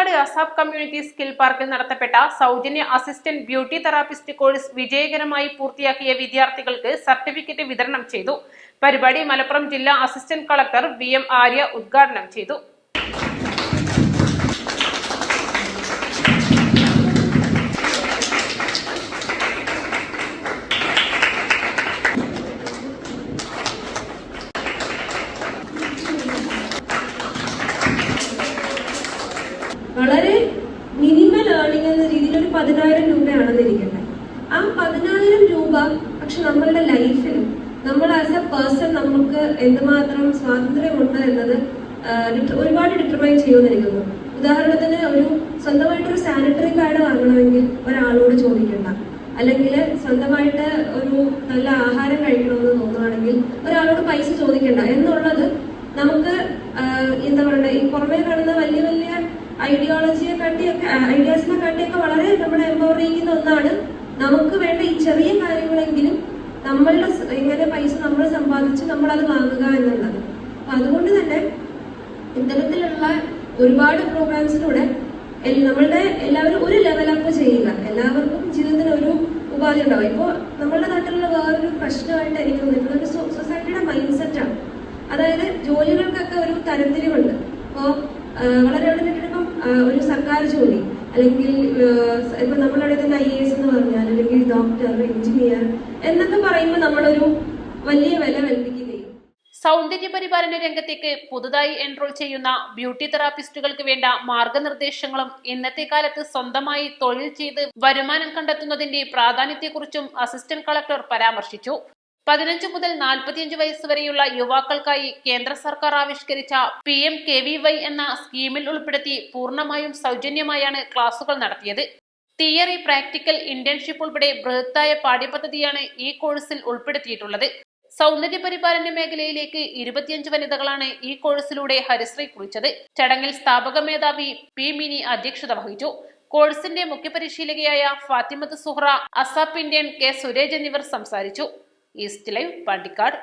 Pandikkad അസാബ് community skill പാർക്കിൽ നടത്തപ്പെട്ട സൗജന്യ assistant beauty therapist course വിജയകരമായി പൂർത്തിയാക്കിയ വിദ്യാർത്ഥികൾക്ക് സർട്ടിഫിക്കറ്റ് വിതരണം ചെയ്തു. പരിപാടി മലപ്പുറം ജില്ലാ അസിസ്റ്റന്റ് കളക്ടർ VM ആര്യ ഉദ്ഘാടനം ചെയ്തു. വളരെ മിനിമൽ ഏർണിംഗ് എന്ന രീതിയിൽ ഒരു 10,000 രൂപയാണെന്നിരിക്കട്ടെ. ആ 10,000 രൂപ പക്ഷെ നമ്മളുടെ ലൈഫിൽ നമ്മൾ ആസ് എ പേഴ്സൺ നമുക്ക് എന്തുമാത്രം സ്വാതന്ത്ര്യമുണ്ട് എന്നത് ഒരുപാട് ഡിറ്റർമൈൻ ചെയ്യുമെന്നിരിക്കുന്നു. ഉദാഹരണത്തിന് സ്വന്തമായിട്ടൊരു സാനിറ്ററി പാഡ് വാങ്ങണമെങ്കിൽ ഒരാളോട് ചോദിക്കണ്ട, അല്ലെങ്കിൽ സ്വന്തമായിട്ട് ഒരു നല്ല ആഹാരം കഴിക്കണമെന്ന് തോന്നുകയാണെങ്കിൽ ഒരാളോട് പൈസ ചോദിക്കണ്ട എന്നുള്ളത് നമുക്ക് എന്താ പറയുക, ഈ പുറമേ കാണുന്ന വലിയ വലിയ ഐഡിയോളജിയെ കാട്ടിയൊക്കെ വളരെ നമ്മളെ എംപവർ ചെയ്യുന്ന ഒന്നാണ്. നമുക്ക് വേണ്ട ഈ ചെറിയ കാര്യങ്ങളെങ്കിലും നമ്മളുടെ ഇങ്ങനെ പൈസ നമ്മൾ സമ്പാദിച്ച് നമ്മളത് വാങ്ങുക എന്നുള്ളത്. അപ്പൊ അതുകൊണ്ട് തന്നെ ഇത്തരത്തിലുള്ള ഒരുപാട് പ്രോഗ്രാംസിലൂടെ നമ്മളുടെ എല്ലാവരും ഒരു ലെവലപ്പ് ചെയ്യുക. എല്ലാവർക്കും ജീവിതത്തിന് ഒരു ഉപാധി ഉണ്ടാവും. ഇപ്പോൾ നമ്മളുടെ നാട്ടിലുള്ള വേറൊരു പ്രശ്നമായിട്ട് എനിക്ക് തോന്നിയിട്ടുള്ള ഒരു സൊസൈറ്റിയുടെ മൈൻഡ് സെറ്റാണ്. അതായത് ജോലികൾക്കൊക്കെ ഒരു തരംതിരിവുണ്ട്. അപ്പോൾ വളരെ ഇപ്പം ഒരു സർക്കാർ ജോലി അല്ലെങ്കിൽ ഇപ്പൊ നമ്മളവിടെ തന്നെ IAS എന്ന് പറഞ്ഞാൽ അല്ലെങ്കിൽ ഡോക്ടർ, എഞ്ചിനീയർ എന്നൊക്കെ പറയുമ്പോൾ നമ്മളൊരു വലിയ വില കൽപ്പിക്കുകയും. സൗന്ദര്യ പരിപാലന രംഗത്തേക്ക് പുതുതായി എൻറോൾ ചെയ്യുന്ന ബ്യൂട്ടി തെറാപ്പിസ്റ്റുകൾക്ക് വേണ്ട മാർഗനിർദ്ദേശങ്ങളും ഇന്നത്തെ കാലത്ത് സ്വന്തമായി തൊഴിൽ ചെയ്ത് വരുമാനം കണ്ടെത്തുന്നതിന്റെ പ്രാധാന്യത്തെക്കുറിച്ചും അസിസ്റ്റന്റ് കളക്ടർ പരാമർശിച്ചു. 15 മുതൽ 45 വയസ്സ് വരെയുള്ള യുവാക്കൾക്കായി കേന്ദ്ര സർക്കാർ ആവിഷ്കരിച്ച PMKVY എന്ന സ്കീമിൽ ഉൾപ്പെടുത്തി പൂർണ്ണമായും സൗജന്യമായാണ് ക്ലാസുകൾ നടത്തിയത്. തിയറി, പ്രാക്ടിക്കൽ, ഇന്റേൺഷിപ്പ് ഉൾപ്പെടെ ബൃഹത്തായ പാഠ്യപദ്ധതിയാണ് ഈ കോഴ്സിൽ ഉൾപ്പെടുത്തിയിട്ടുള്ളത്. സൗന്ദര്യ പരിപാലന മേഖലയിലേക്ക് 25 വനിതകളാണ് ഈ കോഴ്സിലൂടെ ഹരിശ്രീ കുറിച്ചത്. ചടങ്ങിൽ സ്ഥാപക മേധാവി P മിനി അധ്യക്ഷത വഹിച്ചു. കോഴ്സിന്റെ മുഖ്യപരിശീലകയായ Fathimath Suhra, ASAP Indian K Surej എന്നിവർ സംസാരിച്ചു. East Live, Pandikkad.